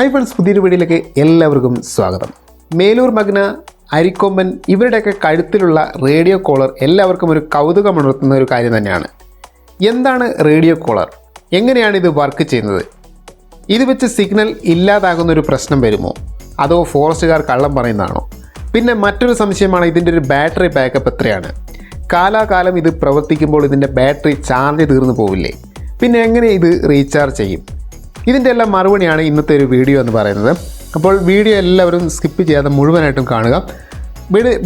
Hi friends, പുതിയൊരു വീഡിയോയിലേക്ക് എല്ലാവർക്കും സ്വാഗതം. മേലൂർ മഗ്ന, അരിക്കൊമ്പൻ ഇവരുടെയൊക്കെ കഴുത്തിലുള്ള റേഡിയോ കോളർ എല്ലാവർക്കും ഒരു കൗതുകമുണർത്തുന്ന ഒരു കാര്യം തന്നെയാണ്. എന്താണ് റേഡിയോ കോളർ? എങ്ങനെയാണ് ഇത് വർക്ക് ചെയ്യുന്നത്? ഇത് വെച്ച് സിഗ്നൽ ഇല്ലാതാകുന്നൊരു പ്രശ്നം വരുമോ? അതോ ഫോറസ്റ്റുകാർ കള്ളം പറയുന്നതാണോ? പിന്നെ മറ്റൊരു സംശയമാണ്, ഇതിൻ്റെ ഒരു ബാറ്ററി ബാക്കപ്പ് എത്രയാണ്? കാലാകാലം ഇത് പ്രവർത്തിക്കുമ്പോൾ ഇതിൻ്റെ ബാറ്ററി ചാർജ് തീർന്നു പോവില്ലേ? പിന്നെ എങ്ങനെ ഇത് റീചാർജ് ചെയ്യും? ഇതിൻ്റെ എല്ലാം മറുപടിയാണ് ഇന്നത്തെ ഒരു വീഡിയോ എന്ന് പറയുന്നത്. അപ്പോൾ വീഡിയോ എല്ലാവരും സ്കിപ്പ് ചെയ്യാതെ മുഴുവനായിട്ടും കാണുക.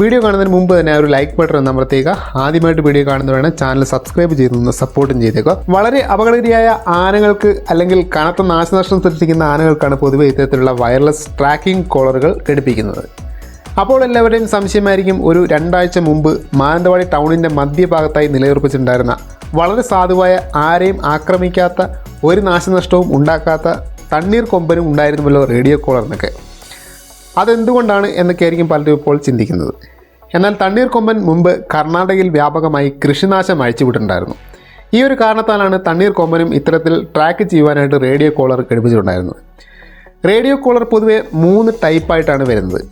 വീഡിയോ കാണുന്നതിന് മുമ്പ് തന്നെ ഒരു ലൈക്ക് ബട്ടൺ ഒന്ന് അമർത്തിയേക്കുക. ആദ്യമായിട്ട് വീഡിയോ കാണുന്നവരാണ് ചാനൽ സബ്സ്ക്രൈബ് ചെയ്തൊന്ന് സപ്പോർട്ടും ചെയ്തേക്കുക. വളരെ അപകടകാരിയായ ആനകൾക്ക് അല്ലെങ്കിൽ കനത്ത നാശനഷ്ടം സൃഷ്ടിക്കുന്ന ആനകൾക്കാണ് പൊതുവെ ഇത്തരത്തിലുള്ള വയർലെസ് ട്രാക്കിംഗ് കോളറുകൾ ഘടിപ്പിക്കുന്നത്. അപ്പോൾ എല്ലാവരുടെയും സംശയമായിരിക്കും, ഒരു 2 ആഴ്ച മുമ്പ് മാനന്തവാടി ടൗണിൻ്റെ മധ്യഭാഗത്തായി നിലയുറപ്പിച്ചിട്ടുണ്ടായിരുന്ന വളരെ സാധുവായ, ആരെയും ആക്രമിക്കാത്ത, ഒരു നാശനഷ്ടവും ഉണ്ടാക്കാത്ത തണ്ണീർ കൊമ്പനും ഉണ്ടായിരുന്നുവല്ലോ റേഡിയോ കോളറിനൊക്കെ. അതെന്തുകൊണ്ടാണ് എന്നൊക്കെ ആയിരിക്കും പലരും ഇപ്പോൾ ചിന്തിക്കുന്നത്. എന്നാൽ തണ്ണീർ കൊമ്പൻ മുമ്പ് കർണാടകയിൽ വ്യാപകമായി കൃഷിനാശം അഴിച്ചുവിട്ടിട്ടുണ്ടായിരുന്നു. ഈ ഒരു കാരണത്താലാണ് തണ്ണീർ കൊമ്പനും ഇത്തരത്തിൽ ട്രാക്ക് ചെയ്യുവാനായിട്ട് റേഡിയോ കോളർ ഘടിപ്പിച്ചിട്ടുണ്ടായിരുന്നത്. റേഡിയോ കോളർ പൊതുവെ 3 ടൈപ്പായിട്ടാണ് വരുന്നത്.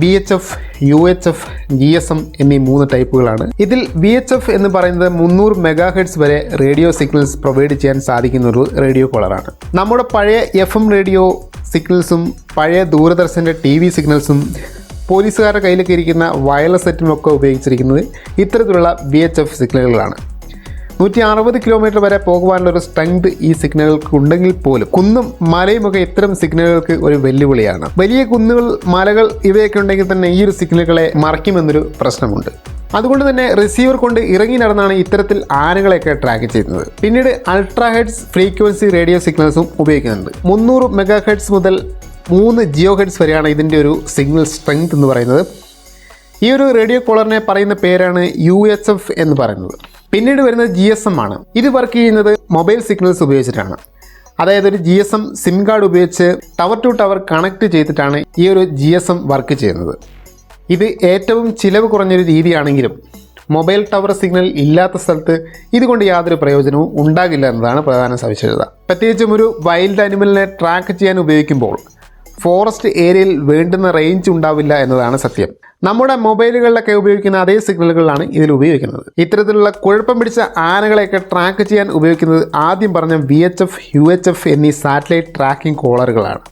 VHF, UHF, GSM എന്നീ 3 ടൈപ്പുകളാണ്. ഇതിൽ VHF എന്ന് പറയുന്നത് 300 MHz വരെ റേഡിയോ സിഗ്നൽസ് പ്രൊവൈഡ് ചെയ്യാൻ സാധിക്കുന്ന ഒരു റേഡിയോ കോളറാണ്. നമ്മുടെ പഴയ FM റേഡിയോ സിഗ്നൽസും പഴയ ദൂരദർശൻ്റെ TV സിഗ്നൽസും പോലീസുകാരുടെ കയ്യിലൊക്കെ ഇരിക്കുന്ന വയർലെസ് സെറ്റിനുമൊക്കെ ഉപയോഗിച്ചിരിക്കുന്നത് ഇത്തരത്തിലുള്ള VHF സിഗ്നലുകളാണ്. 160 കിലോമീറ്റർ വരെ പോകുവാനുള്ള ഒരു സ്ട്രെങ്ത് ഈ സിഗ്നലുകൾക്ക് ഉണ്ടെങ്കിൽ പോലും കുന്നും മലയുമൊക്കെ ഇത്തരം സിഗ്നലുകൾക്ക് ഒരു വെല്ലുവിളിയാണ്. വലിയ കുന്നുകൾ, മലകൾ ഇവയൊക്കെ ഉണ്ടെങ്കിൽ തന്നെ ഈ ഒരു സിഗ്നലുകളെ മറയ്ക്കുമെന്നൊരു പ്രശ്നമുണ്ട്. അതുകൊണ്ട് തന്നെ റിസീവർ കൊണ്ട് ഇറങ്ങി നടന്നാണ് ഇത്തരത്തിൽ ആനകളെയൊക്കെ ട്രാക്ക് ചെയ്യുന്നത്. പിന്നീട് അൾട്രാ ഹെഡ്സ് ഫ്രീക്വൻസി റേഡിയോ സിഗ്നൽസും ഉപയോഗിക്കുന്നുണ്ട്. 300 MHz മുതൽ 3 GHz വരെയാണ് ഇതിൻ്റെ ഒരു സിഗ്നൽ സ്ട്രെങ്ത് എന്ന് പറയുന്നത്. ഈ ഒരു റേഡിയോ കോളറിനെ പറയുന്ന പേരാണ് UHF എന്ന് പറയുന്നത്. പിന്നീട് വരുന്നത് GSM ആണ്. ഇത് വർക്ക് ചെയ്യുന്നത് മൊബൈൽ സിഗ്നൽസ് ഉപയോഗിച്ചിട്ടാണ്. അതായത് ഒരു GSM സിം കാർഡ് ഉപയോഗിച്ച് ടവർ ടു ടവർ കണക്ട് ചെയ്തിട്ടാണ് ഈ ഒരു GSM വർക്ക് ചെയ്യുന്നത്. ഇത് ഏറ്റവും ചിലവ് കുറഞ്ഞൊരു രീതിയാണെങ്കിലും മൊബൈൽ ടവർ സിഗ്നൽ ഇല്ലാത്ത സ്ഥലത്ത് ഇതുകൊണ്ട് യാതൊരു പ്രയോജനവും ഉണ്ടാകില്ല എന്നതാണ് പ്രധാന സവിശേഷത. പ്രത്യേകിച്ചും ഒരു വൈൽഡ് ആനിമലിനെ ട്രാക്ക് ചെയ്യാൻ ഉപയോഗിക്കുമ്പോൾ ഫോറസ്റ്റ് ഏരിയയിൽ വേണ്ടുന്ന റേഞ്ച് ഉണ്ടാവില്ല എന്നതാണ് സത്യം. നമ്മുടെ മൊബൈലുകളിലൊക്കെ ഉപയോഗിക്കുന്ന അതേ സിഗ്നലുകളാണ് ഇതിൽ ഉപയോഗിക്കുന്നത്. ഇത്തരത്തിലുള്ള കുഴപ്പം പിടിച്ച ആനകളെയൊക്കെ ട്രാക്ക് ചെയ്യാൻ ഉപയോഗിക്കുന്നത് ആദ്യം പറഞ്ഞ VHF, UHF എന്നീ സാറ്റലൈറ്റ് ട്രാക്കിംഗ് കോളറുകളാണ്.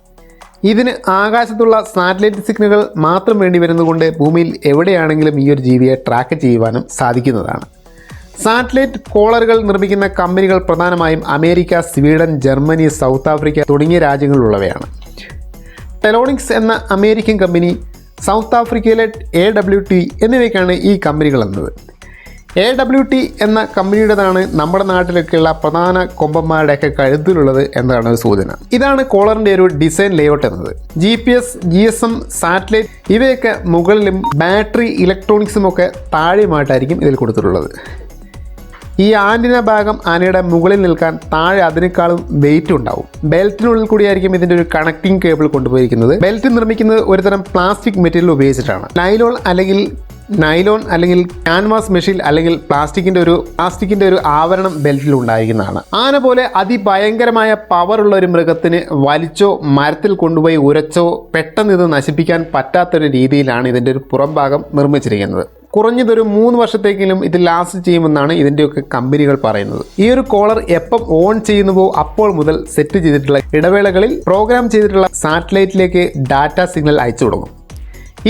ഇതിന് ആകാശത്തുള്ള സാറ്റലൈറ്റ് സിഗ്നലുകൾ മാത്രം വേണ്ടി വരുന്നതുകൊണ്ട് ഭൂമിയിൽ എവിടെയാണെങ്കിലും ഈ ഒരു ജീവിയെ ട്രാക്ക് ചെയ്യുവാനും സാധിക്കുന്നതാണ്. സാറ്റലൈറ്റ് കോളറുകൾ നിർമ്മിക്കുന്ന കമ്പനികൾ പ്രധാനമായും America, Sweden, Germany, south Africa തുടങ്ങിയ രാജ്യങ്ങളിലുള്ളവയാണ്. ടെലോണിക്സ് എന്ന അമേരിക്കൻ കമ്പനി, സൗത്ത് ആഫ്രിക്കയിലെ AWT എന്നിവയ്ക്കാണ് ഈ കമ്പനികൾ എന്നത്. AWT എന്ന കമ്പനിയുടേതാണ് നമ്മുടെ നാട്ടിലൊക്കെയുള്ള പ്രധാന കൊമ്പന്മാരുടെയൊക്കെ കഴുത്തിലുള്ളത് എന്നതാണ് സൂചന. ഇതാണ് കോളറിൻ്റെ ഒരു ഡിസൈൻ ലേഔട്ട് എന്നത്. GPS, GSM, സാറ്റലൈറ്റ് ഇവയൊക്കെ മുകളിലും ബാറ്ററി, ഇലക്ട്രോണിക്സും ഒക്കെ താഴെയുമായിട്ടായിരിക്കും ഇതിൽ കൊടുത്തിട്ടുള്ളത്. ഈ ആൻറ്റിന ഭാഗം ആനയുടെ മുകളിൽ നിൽക്കാൻ താഴെ അതിനേക്കാളും വെയിറ്റ് ഉണ്ടാവും. ബെൽറ്റിനുള്ളിൽ കൂടിയായിരിക്കും ഇതിൻ്റെ ഒരു കണക്റ്റിംഗ് കേബിൾ കൊണ്ടുപോയിരിക്കുന്നത്. ബെൽറ്റ് നിർമ്മിക്കുന്നത് ഒരുതരം പ്ലാസ്റ്റിക് മെറ്റീരിയൽ ഉപയോഗിച്ചിട്ടാണ്. നൈലോൺ അല്ലെങ്കിൽ ക്യാൻവാസ് മെഷീൻ അല്ലെങ്കിൽ പ്ലാസ്റ്റിക്കിൻ്റെ ഒരു ആവരണം ബെൽറ്റിൽ ഉണ്ടായിരിക്കുന്നതാണ്. ആന പോലെ അതിഭയങ്കരമായ പവറുള്ള ഒരു മൃഗത്തിന് വലിച്ചോ മരത്തിൽ കൊണ്ടുപോയി ഉരച്ചോ പെട്ടെന്ന് ഇത് നശിപ്പിക്കാൻ പറ്റാത്തൊരു രീതിയിലാണ് ഇതിൻ്റെ ഒരു പുറം ഭാഗം നിർമ്മിച്ചിരിക്കുന്നത്. കുറഞ്ഞതൊരു 3 വർഷത്തേക്കെങ്കിലും ഇത് ലാസ്റ്റ് ചെയ്യുമെന്നാണ് ഇതിൻ്റെയൊക്കെ കമ്പനികൾ പറയുന്നത്. ഈ ഒരു കോളർ എപ്പം ഓൺ ചെയ്യുന്നുവോ അപ്പോൾ മുതൽ സെറ്റ് ചെയ്തിട്ടുള്ള ഇടവേളകളിൽ പ്രോഗ്രാം ചെയ്തിട്ടുള്ള സാറ്റലൈറ്റിലേക്ക് ഡാറ്റ സിഗ്നൽ അയച്ചു തുടങ്ങും.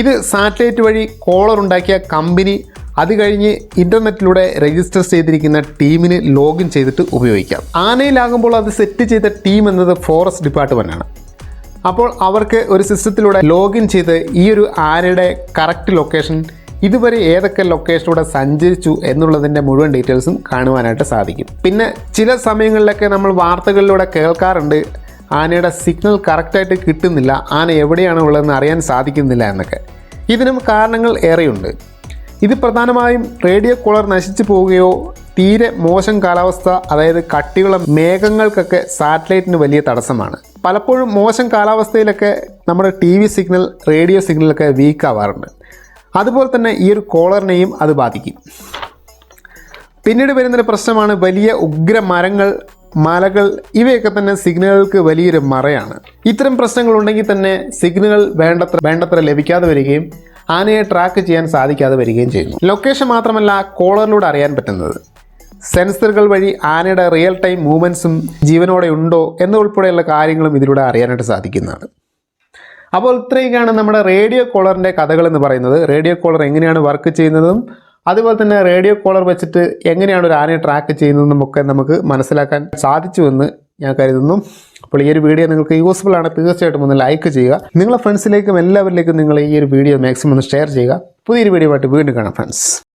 ഇത് സാറ്റലൈറ്റ് വഴി കോളർ ഉണ്ടാക്കിയ കമ്പനി അത് കഴിഞ്ഞ് ഇൻ്റർനെറ്റിലൂടെ രജിസ്റ്റർ ചെയ്തിരിക്കുന്ന ടീമിന് ലോഗിൻ ചെയ്തിട്ട് ഉപയോഗിക്കാം. ആനയിലാകുമ്പോൾ അത് സെറ്റ് ചെയ്ത ടീം എന്നത് ഫോറസ്റ്റ് ഡിപ്പാർട്ട്മെൻറ്റാണ്. അപ്പോൾ അവർക്ക് ഒരു സിസ്റ്റത്തിലൂടെ ലോഗിൻ ചെയ്ത് ഈ ഒരു ആനയുടെ കറക്റ്റ് ലൊക്കേഷൻ, ഇതുവരെ ഏതൊക്കെ ലൊക്കേഷനിലൂടെ സഞ്ചരിച്ചു എന്നുള്ളതിൻ്റെ മുഴുവൻ ഡീറ്റെയിൽസും കാണുവാനായിട്ട് സാധിക്കും. പിന്നെ ചില സമയങ്ങളിലൊക്കെ നമ്മൾ വാർത്തകളിലൂടെ കേൾക്കാറുണ്ട്, ആനയുടെ സിഗ്നൽ കറക്റ്റായിട്ട് കിട്ടുന്നില്ല, ആന എവിടെയാണ് ഉള്ളതെന്ന് അറിയാൻ സാധിക്കുന്നില്ല എന്നൊക്കെ. ഇതിനും കാരണങ്ങൾ ഏറെയുണ്ട്. ഇത് പ്രധാനമായും റേഡിയോ കോളർ നശിച്ചു പോവുകയോ തീരെ മോശം കാലാവസ്ഥ, അതായത് കട്ടിയുള്ള മേഘങ്ങൾക്കൊക്കെ സാറ്റലൈറ്റിന് വലിയ തടസ്സമാണ്. പലപ്പോഴും മോശം കാലാവസ്ഥയിലൊക്കെ നമ്മുടെ TV സിഗ്നൽ, റേഡിയോ സിഗ്നലൊക്കെ വീക്കാവാറുണ്ട്. അതുപോലെ തന്നെ ഈ ഒരു കോളറിനെയും അത് ബാധിക്കും. പിന്നീട് വരുന്നൊരു പ്രശ്നമാണ് വലിയ ഉഗ്ര മരങ്ങൾ മലകൾ ഇവയൊക്കെ തന്നെ സിഗ്നലുകൾക്ക് വലിയൊരു മറയാണ്. ഇത്തരം പ്രശ്നങ്ങളുണ്ടെങ്കിൽ തന്നെ സിഗ്നലുകൾ വേണ്ടത്ര ലഭിക്കാതെ വരികയും ആനയെ ട്രാക്ക് ചെയ്യാൻ സാധിക്കാതെ വരികയും ചെയ്യുന്നു. ലൊക്കേഷൻ മാത്രമല്ല കോളറിലൂടെ അറിയാൻ പറ്റുന്നത്. സെൻസറുകൾ വഴി ആനയുടെ റിയൽ ടൈം മൂവ്മെൻറ്റ്സും ജീവനോടെ ഉണ്ടോ എന്നുൾപ്പെടെയുള്ള കാര്യങ്ങളും ഇതിലൂടെ അറിയാനായിട്ട് സാധിക്കുന്നതാണ്. അപ്പോൾ ഇത്രയൊക്കെയാണ് നമ്മുടെ റേഡിയോ കോളറിൻ്റെ കഥകൾ എന്ന് പറയുന്നത്. റേഡിയോ കോളർ എങ്ങനെയാണ് വർക്ക് ചെയ്യുന്നതും അതുപോലെ തന്നെ റേഡിയോ കോളർ വെച്ചിട്ട് എങ്ങനെയാണ് ഒരു ആനയെ ട്രാക്ക് ചെയ്യുന്നതെന്നും ഒക്കെ നമുക്ക് മനസ്സിലാക്കാൻ സാധിച്ചുവെന്ന് ഞാൻ കരുതുന്നു. അപ്പോൾ ഈ ഒരു വീഡിയോ നിങ്ങൾക്ക് യൂസ്ഫുൾ ആണ്, തീർച്ചയായിട്ടും ഒന്ന് ലൈക്ക് ചെയ്യുക. നിങ്ങളുടെ ഫ്രണ്ട്സിലേക്കും എല്ലാവരിലേക്കും നിങ്ങൾ ഈ ഒരു വീഡിയോ മാക്സിമം ഒന്ന് ഷെയർ ചെയ്യുക. പുതിയൊരു വീഡിയോ ആയിട്ട് വീണ്ടും കാണാം ഫ്രണ്ട്സ്.